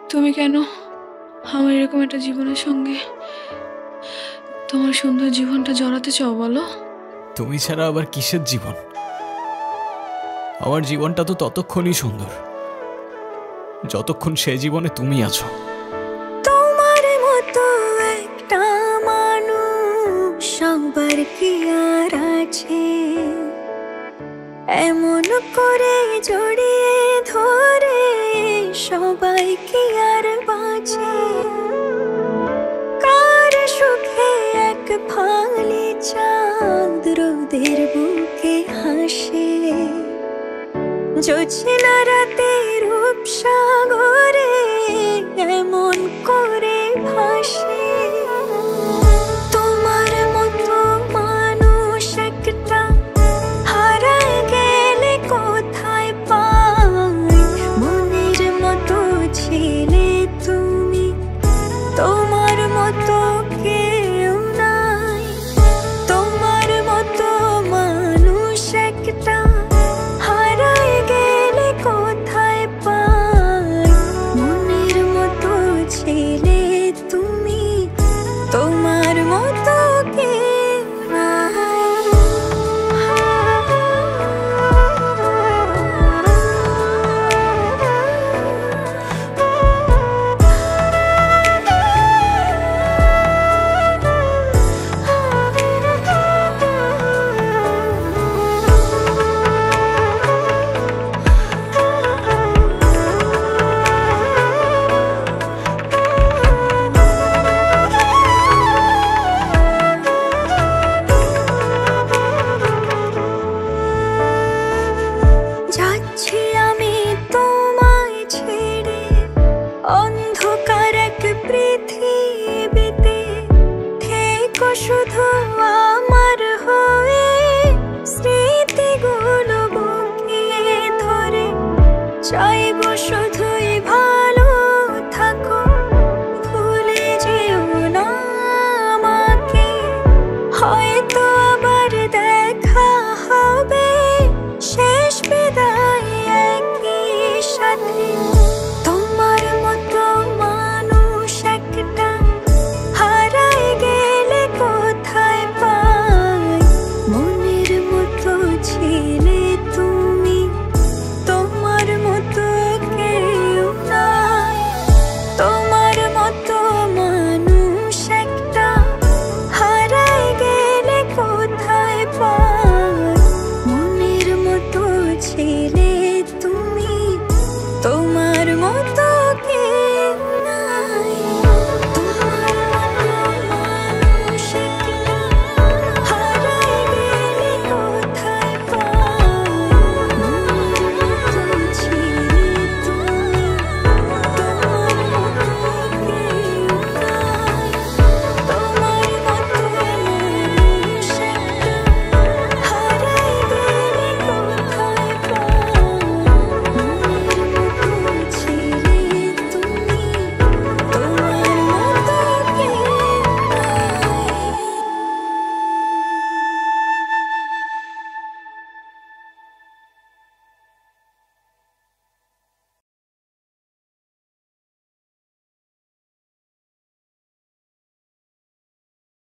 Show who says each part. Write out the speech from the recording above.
Speaker 1: তুমি কেন আমার এরকম একটা জীবনের সঙ্গে তোমার সুন্দর জীবনটা জড়াতে চাও বলো?
Speaker 2: তুমি ছাড়া আবার কিসের জীবন? আমার জীবনটা তো ততক্ষণই সুন্দর যতক্ষণ সে জীবনে তুমি আছো।
Speaker 3: তোমার মতো একটা মানুষ সবার কি আর আছে? এমন করে জড়িয়ে ধরে সবাই কি আর বাঁচে? কার সুখে এক ফালি চাঁদ রোদের বুকে হাসে, জোছনা রাতে রূপসাগর